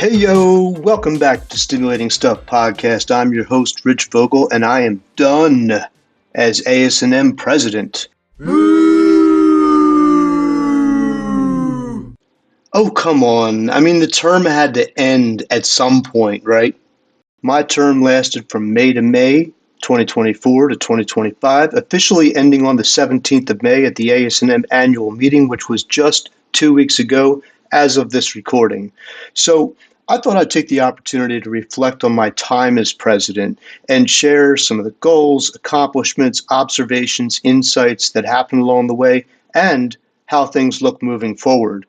Hey yo, welcome back to Stimulating Stuff Podcast. I'm your host, Rich Vogel, and I am done as ASNM President. Oh, come on. I mean, the term had to end at some point, right? My term lasted from May to May 2024 to 2025, officially ending on the 17th of May at the ASNM annual meeting, which was just 2 weeks ago as of this recording. So I thought I'd take the opportunity to reflect on my time as president and share some of the goals, accomplishments, observations, insights that happened along the way, and how things look moving forward.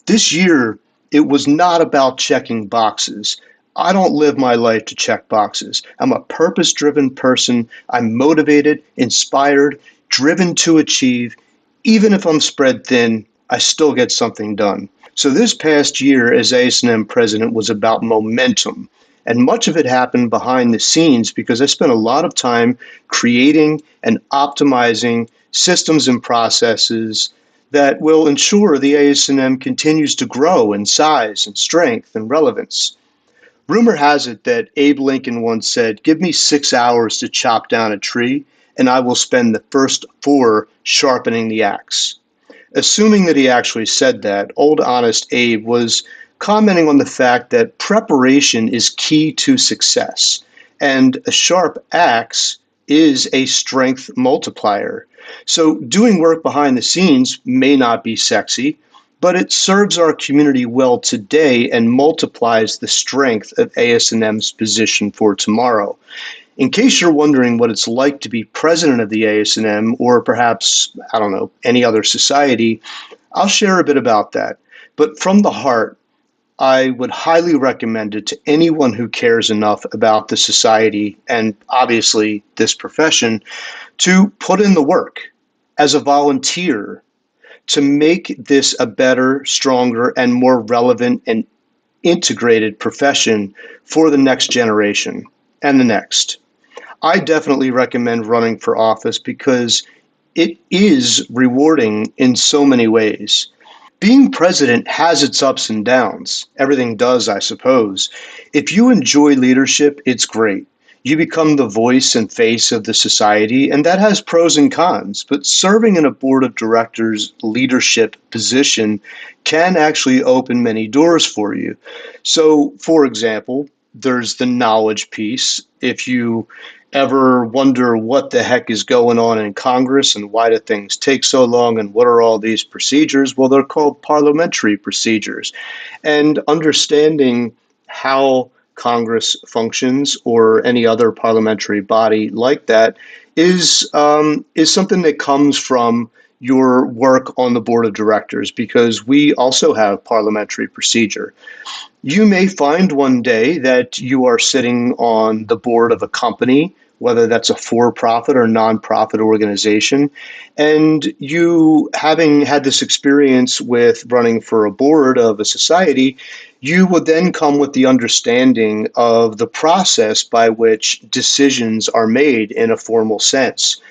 This year, it was not about checking boxes. I don't live my life to check boxes. I'm a purpose-driven person. I'm motivated, inspired, driven to achieve. Even if I'm spread thin, I still get something done. So this past year as ASNM president was about momentum. And much of it happened behind the scenes because I spent a lot of time creating and optimizing systems and processes that will ensure the ASNM continues to grow in size and strength and relevance. Rumor has it that Abe Lincoln once said, "Give me 6 hours to chop down a tree, and I will spend the first 4 sharpening the axe." Assuming that he actually said that, old honest Abe was commenting on the fact that preparation is key to success, and a sharp axe is a strength multiplier. So doing work behind the scenes may not be sexy, but it serves our community well today and multiplies the strength of ASNM's position for tomorrow. In case you're wondering what it's like to be president of the ASNM, or perhaps, I don't know, any other society, I'll share a bit about that. But from the heart, I would highly recommend it to anyone who cares enough about the society and obviously this profession to put in the work as a volunteer to make this a better, stronger, and more relevant and integrated profession for the next generation and the next. I definitely recommend running for office because it is rewarding in so many ways. Being president has its ups and downs. Everything does, I suppose. If you enjoy leadership, it's great. You become the voice and face of the society, and that has pros and cons. But serving in a board of directors leadership position can actually open many doors for you. So, for example, there's the knowledge piece. If you ever wonder what the heck is going on in Congress and why do things take so long and what are all these procedures? Well, they're called parliamentary procedures. And understanding how Congress functions or any other parliamentary body like that is something that comes from your work on the board of directors because we also have parliamentary procedure. You may find one day that you are sitting on the board of a company, whether that's a for-profit or nonprofit organization, and you, having had this experience with running for a board of a society, you would then come with the understanding of the process by which decisions are made in a formal sense.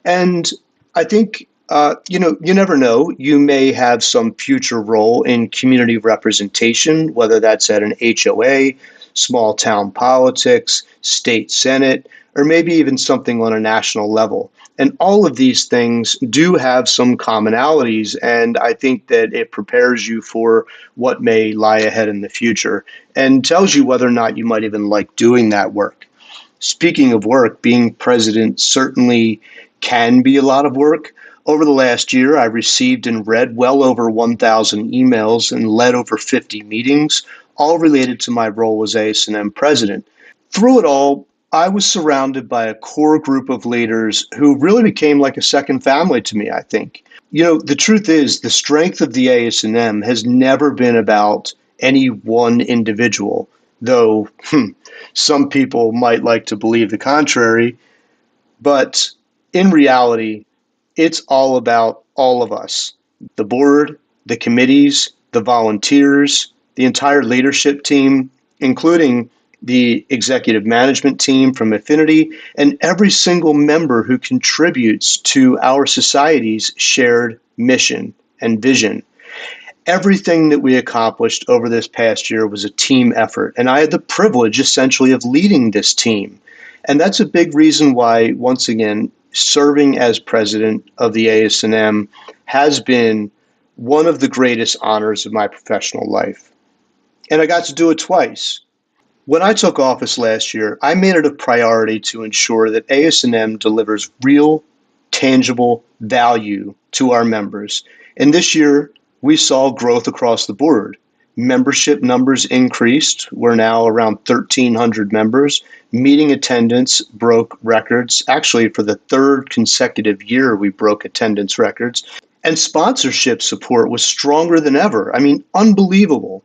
And I think you never know. You may have some future role in community representation, whether that's at an HOA, small town politics, state senate, or maybe even something on a national level. And all of these things do have some commonalities, and I think that it prepares you for what may lie ahead in the future and tells you whether or not you might even like doing that work. Speaking of work, being president certainly can be a lot of work. Over the last year, I received and read well over 1,000 emails and led over 50 meetings, all related to my role as ASNM president. Through it all, I was surrounded by a core group of leaders who really became like a second family to me, I think. The truth is, the strength of the ASNM has never been about any one individual, though some people might like to believe the contrary. But in reality, it's all about all of us, the board, the committees, the volunteers, the entire leadership team, including the executive management team from Affinity, and every single member who contributes to our society's shared mission and vision. Everything that we accomplished over this past year was a team effort, and I had the privilege essentially of leading this team. And that's a big reason why, once again, serving as president of the ASNM has been one of the greatest honors of my professional life. And I got to do it twice. When I took office last year, I made it a priority to ensure that ASNM delivers real, tangible value to our members. And this year, we saw growth across the board. Membership numbers increased. We're now around 1,300 members. Meeting attendance broke records. Actually, for the third consecutive year, we broke attendance records. And sponsorship support was stronger than ever. I mean, unbelievable.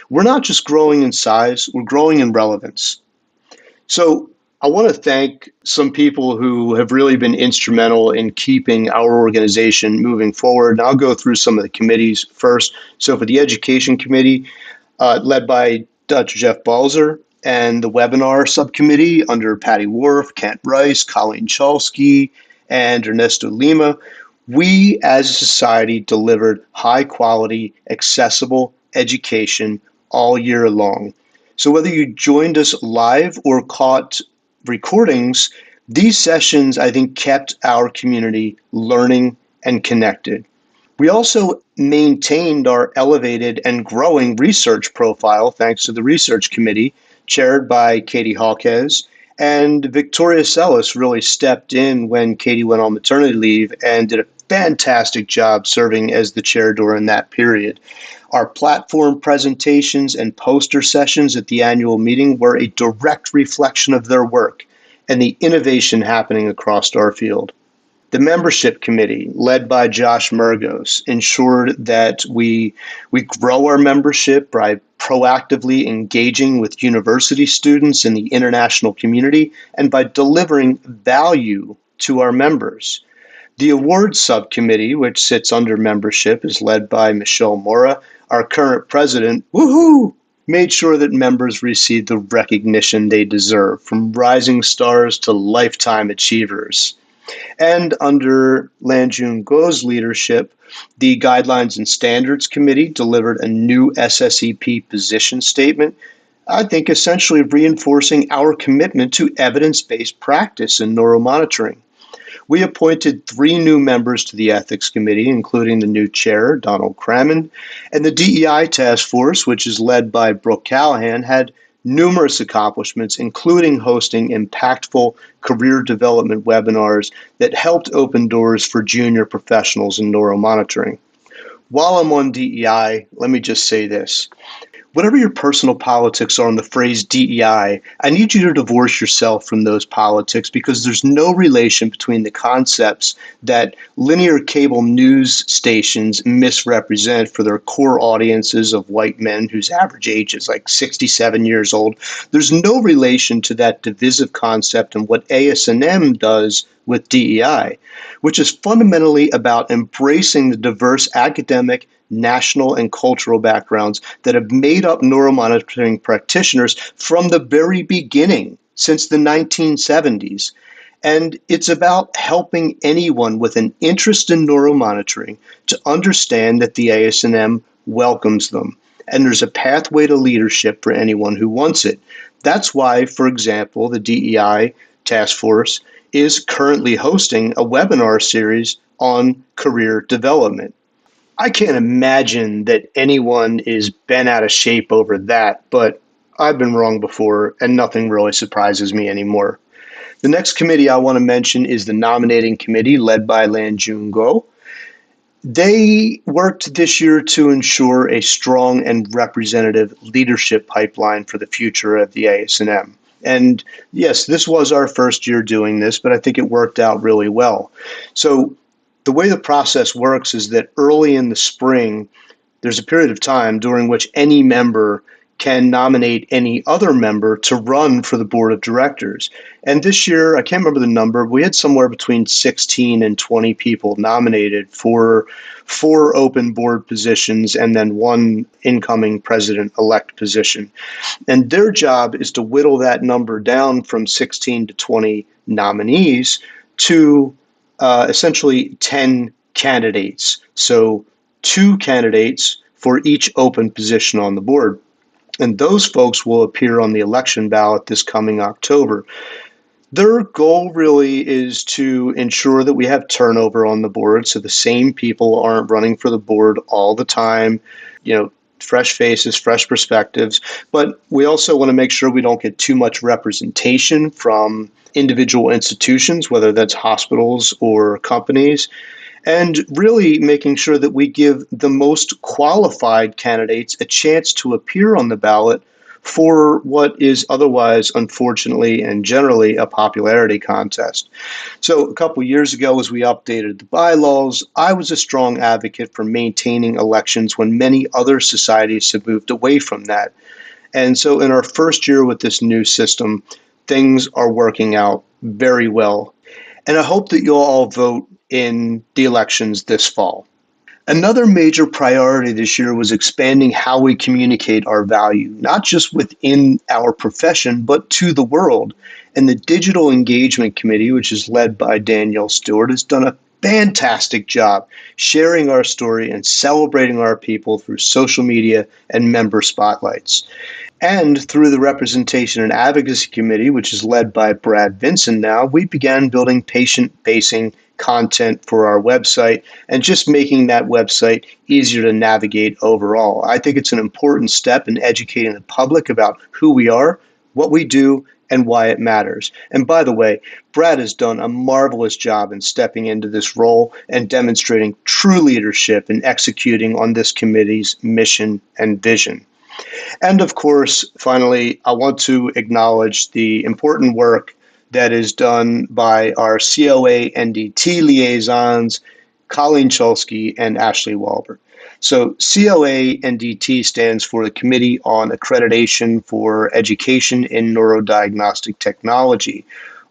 We're not just growing in size, we're growing in relevance. So I want to thank some people who have really been instrumental in keeping our organization moving forward. And I'll go through some of the committees first. So for the Education Committee, led by Dr. Jeff Balzer, and the webinar subcommittee under Patty Wharf, Kent Rice, Colleen Chalsky, and Ernesto Lima, we as a society delivered high quality, accessible education all year long. So whether you joined us live or caught recordings, these sessions, I think, kept our community learning and connected. We also maintained our elevated and growing research profile thanks to the research committee chaired by Katie Hawkes. And Victoria Sellis really stepped in when Katie went on maternity leave and did a fantastic job serving as the chair during that period. Our platform presentations and poster sessions at the annual meeting were a direct reflection of their work and the innovation happening across our field. The membership committee, led by Josh Murgos, ensured that we grow our membership by proactively engaging with university students in the international community and by delivering value to our members. The awards subcommittee, which sits under membership, is led by Michelle Mora, our current president. Woohoo! Made sure that members receive the recognition they deserve, from rising stars to lifetime achievers. And under Lanjun Go's leadership, the Guidelines and Standards Committee delivered a new SSEP position statement, I think essentially reinforcing our commitment to evidence-based practice in neuromonitoring. We appointed 3 new members to the Ethics Committee, including the new chair, Donald Crammond, and the DEI Task Force, which is led by Brooke Callahan, had numerous accomplishments, including hosting impactful career development webinars that helped open doors for junior professionals in neuromonitoring. While I'm on DEI, let me just say this. Whatever your personal politics are on the phrase DEI, I need you to divorce yourself from those politics, because there's no relation between the concepts that linear cable news stations misrepresent for their core audiences of white men whose average age is like 67 years old. There's no relation to that divisive concept and what ASNM does with DEI, which is fundamentally about embracing the diverse academic, national, and cultural backgrounds that have made up neuromonitoring practitioners from the very beginning, since the 1970s. And it's about helping anyone with an interest in neuromonitoring to understand that the ASNM welcomes them. And there's a pathway to leadership for anyone who wants it. That's why, for example, the DEI Task Force is currently hosting a webinar series on career development. I can't imagine that anyone is bent out of shape over that, but I've been wrong before, and nothing really surprises me anymore. The next committee I want to mention is the nominating committee led by Lanjun Go. They worked this year to ensure a strong and representative leadership pipeline for the future of the ASNM. And yes, this was our first year doing this, but I think it worked out really well. So the way the process works is that early in the spring, there's a period of time during which any member can nominate any other member to run for the board of directors. And this year, I can't remember the number, we had somewhere between 16 and 20 people nominated for 4 open board positions and then 1 incoming president-elect position. And their job is to whittle that number down from 16 to 20 nominees to essentially 10 candidates. So 2 candidates for each open position on the board. And those folks will appear on the election ballot this coming October. Their goal really is to ensure that we have turnover on the board so the same people aren't running for the board all the time, fresh faces, fresh perspectives. But we also want to make sure we don't get too much representation from individual institutions, whether that's hospitals or companies, and really making sure that we give the most qualified candidates a chance to appear on the ballot for what is otherwise, unfortunately and generally, a popularity contest. So a couple years ago, as we updated the bylaws, I was a strong advocate for maintaining elections when many other societies have moved away from that. And so in our first year with this new system, things are working out very well. And I hope that you'll all vote in the elections this fall. Another major priority this year was expanding how we communicate our value, not just within our profession, but to the world. And the Digital Engagement Committee, which is led by Danielle Stewart, has done a fantastic job sharing our story and celebrating our people through social media and member spotlights. And through the Representation and Advocacy Committee, which is led by Brad Vinson now, we began building patient-facing content for our website and just making that website easier to navigate overall. I think it's an important step in educating the public about who we are, what we do, and why it matters. And by the way, Brad has done a marvelous job in stepping into this role and demonstrating true leadership in executing on this committee's mission and vision. And of course, finally, I want to acknowledge the important work that is done by our COA NDT liaisons, Colleen Chulsky and Ashley Walbert. So COA NDT stands for the Committee on Accreditation for Education in Neurodiagnostic Technology.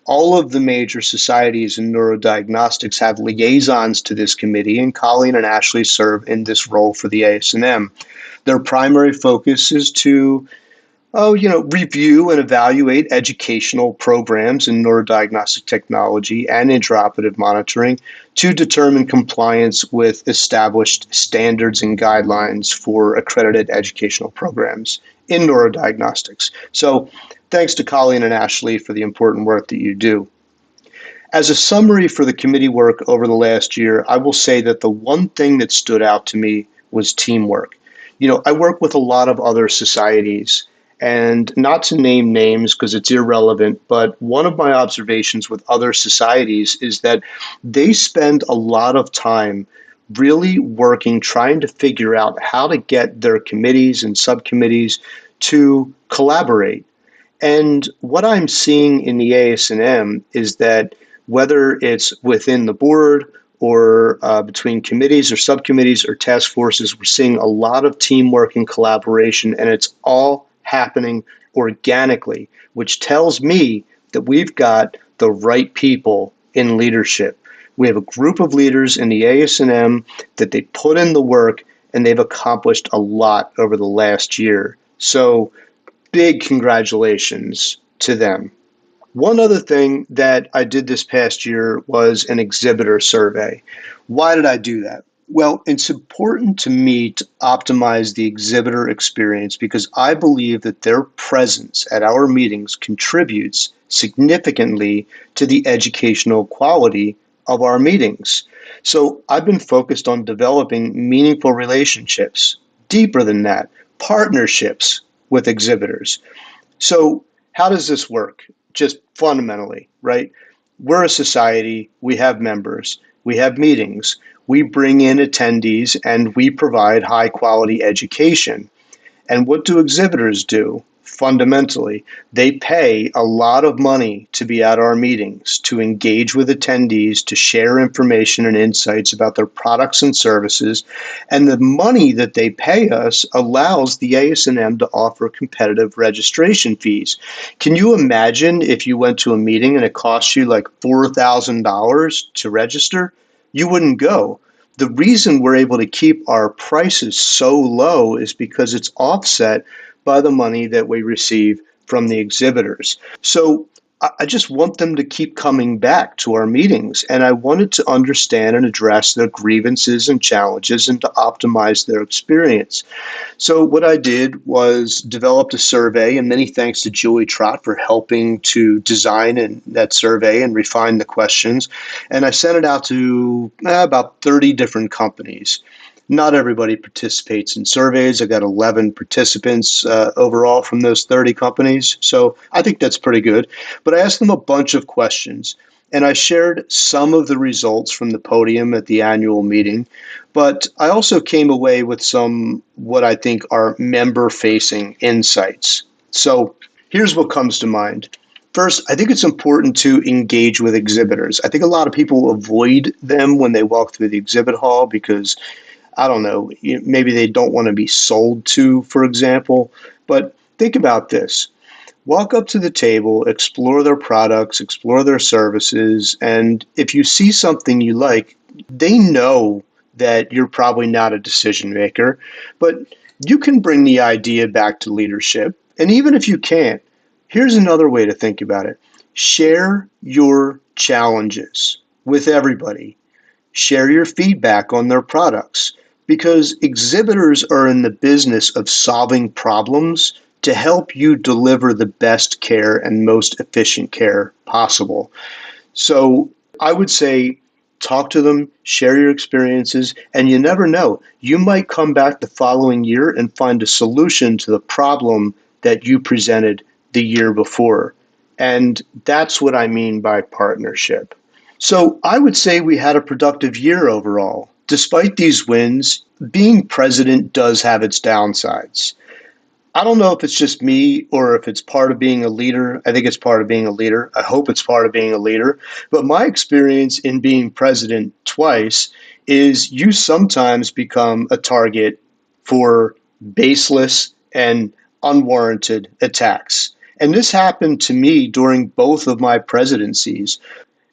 All of the major societies in neurodiagnostics have liaisons to this committee, and Colleen and Ashley serve in this role for the ASNM. Their primary focus is to review and evaluate educational programs in neurodiagnostic technology and intraoperative monitoring to determine compliance with established standards and guidelines for accredited educational programs in neurodiagnostics. So thanks to Colleen and Ashley for the important work that you do. As a summary for the committee work over the last year, I will say that the one thing that stood out to me was teamwork. I work with a lot of other societies, and not to name names because it's irrelevant, but one of my observations with other societies is that they spend a lot of time really working, trying to figure out how to get their committees and subcommittees to collaborate. And what I'm seeing in the ASNM is that whether it's within the board or between committees or subcommittees or task forces, we're seeing a lot of teamwork and collaboration, and it's all happening organically, which tells me that we've got the right people in leadership. We have a group of leaders in the ASNM that they put in the work, and they've accomplished a lot over the last year. So big congratulations to them. One other thing that I did this past year was an exhibitor survey. Why did I do that? Well, it's important to me to optimize the exhibitor experience because I believe that their presence at our meetings contributes significantly to the educational quality of our meetings. So I've been focused on developing meaningful relationships, deeper than that, partnerships with exhibitors. So how does this work? Just fundamentally, right? We're a society, we have members, we have meetings, we bring in attendees, and we provide high quality education. And what do exhibitors do? Fundamentally, they pay a lot of money to be at our meetings, to engage with attendees, to share information and insights about their products and services. And the money that they pay us allows the ASNM to offer competitive registration fees. Can you imagine if you went to a meeting and it cost you like $4,000 to register? You wouldn't go. The reason we're able to keep our prices so low is because it's offset by the money that we receive from the exhibitors. So I just want them to keep coming back to our meetings. And I wanted to understand and address their grievances and challenges and to optimize their experience. So what I did was developed a survey, and many thanks to Julie Trott for helping to design that survey and refine the questions. And I sent it out to about 30 different companies. Not everybody participates in surveys. I got 11 participants overall from those 30 companies. So I think that's pretty good. But I asked them a bunch of questions, and I shared some of the results from the podium at the annual meeting. But I also came away with some what I think are member facing insights. So here's what comes to mind. First, I think it's important to engage with exhibitors. I think a lot of people avoid them when they walk through the exhibit hall because, I don't know, maybe they don't want to be sold to, for example. But think about this. Walk up to the table, explore their products, explore their services, and if you see something you like, they know that you're probably not a decision maker, but you can bring the idea back to leadership. And even if you can't, here's another way to think about it. Share your challenges with everybody. Share your feedback on their products because exhibitors are in the business of solving problems to help you deliver the best care and most efficient care possible. So I would say talk to them, share your experiences, and you never know. You might come back the following year and find a solution to the problem that you presented the year before. And that's what I mean by partnership. So I would say we had a productive year overall. Despite these wins, being president does have its downsides. I don't know if it's just me or if it's part of being a leader. I think it's part of being a leader. I hope it's part of being a leader. But my experience in being president twice is you sometimes become a target for baseless and unwarranted attacks. And this happened to me during both of my presidencies.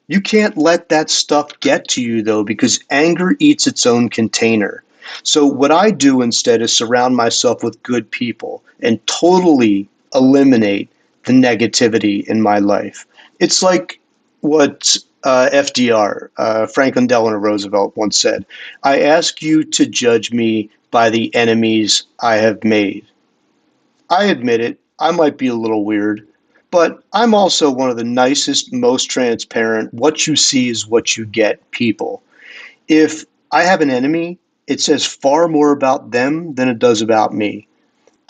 You can't let that stuff get to you, though, because anger eats its own container. So, what I do instead is surround myself with good people and totally eliminate the negativity in my life. It's like what FDR, Franklin Delano Roosevelt, once said: I ask you to judge me by the enemies I have made. I admit it, I might be a little weird, but I'm also one of the nicest, most transparent, what you see is what you get people. If I have an enemy, it says far more about them than it does about me.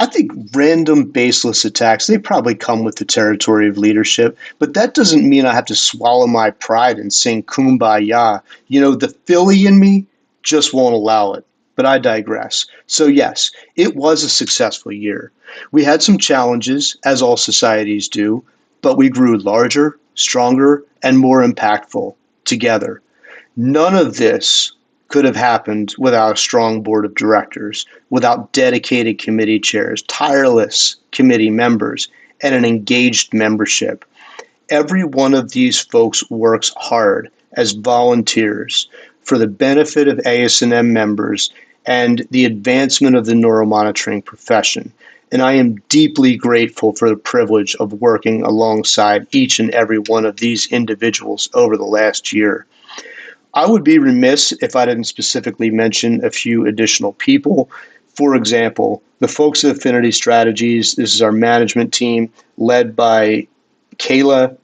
I think random baseless attacks, they probably come with the territory of leadership, but that doesn't mean I have to swallow my pride and sing kumbaya. The Philly in me just won't allow it. But I digress. So, yes, it was a successful year. We had some challenges, as all societies do, but we grew larger, stronger, and more impactful together. None of this could have happened without a strong board of directors, without dedicated committee chairs, tireless committee members, and an engaged membership. Every one of these folks works hard as volunteers for the benefit of ASNM members and the advancement of the neuromonitoring profession. And I am deeply grateful for the privilege of working alongside each and every one of these individuals over the last year. I would be remiss if I didn't specifically mention a few additional people. For example, the folks at Affinity Strategies, this is our management team led by Kayla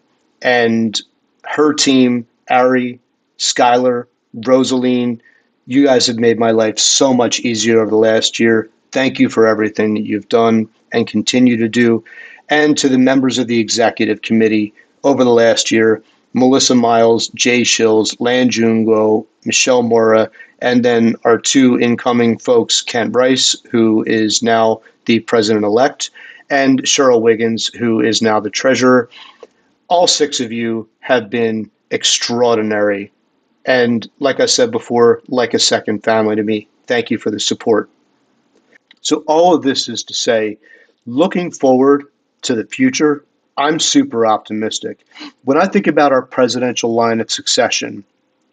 and her team, Ari, Skylar, Rosaline. You guys have made my life so much easier over the last year. Thank you for everything that you've done and continue to do. And to the members of the executive committee over the last year, Melissa Miles, Jay Shills, Lan Jungo, Michelle Mora, and then our two incoming folks, Kent Rice, who is now the president-elect, and Cheryl Wiggins, who is now the treasurer. All six of you have been extraordinary. And like I said before, like a second family to me. Thank you for the support. So all of this is to say, looking forward to the future, I'm super optimistic. When I think about our presidential line of succession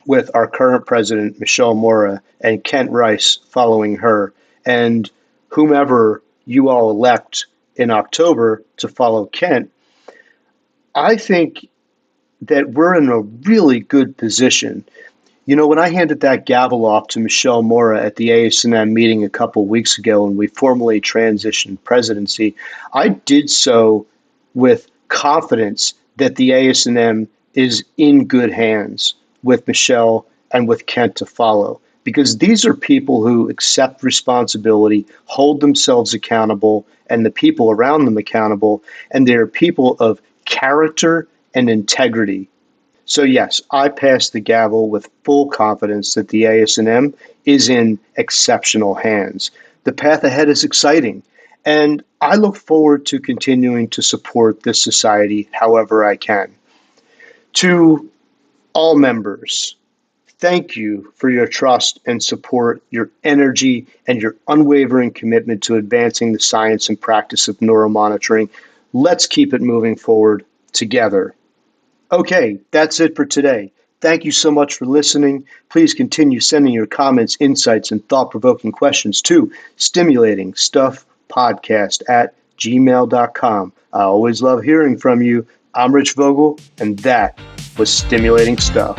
with our current president, Michelle Mora, and Kent Rice following her, and whomever you all elect in October to follow Kent, I think that we're in a really good position. You know, when I handed that gavel off to Michelle Mora at the ASNM meeting a couple weeks ago and we formally transitioned presidency, I did so with confidence that the ASNM is in good hands with Michelle and with Kent to follow. Because these are people who accept responsibility, hold themselves accountable, and the people around them accountable. And they're people of character and integrity. So yes, I pass the gavel with full confidence that the ASNM is in exceptional hands. The path ahead is exciting, and I look forward to continuing to support this society however I can. To all members, thank you for your trust and support, your energy, and your unwavering commitment to advancing the science and practice of neuromonitoring. Let's keep it moving forward together. Okay, that's it for today. Thank you so much for listening. Please continue sending your comments, insights, and thought provoking questions to stimulatingstuffpodcast at gmail.com. I always love hearing from you. I'm Rich Vogel, and that was Stimulating Stuff.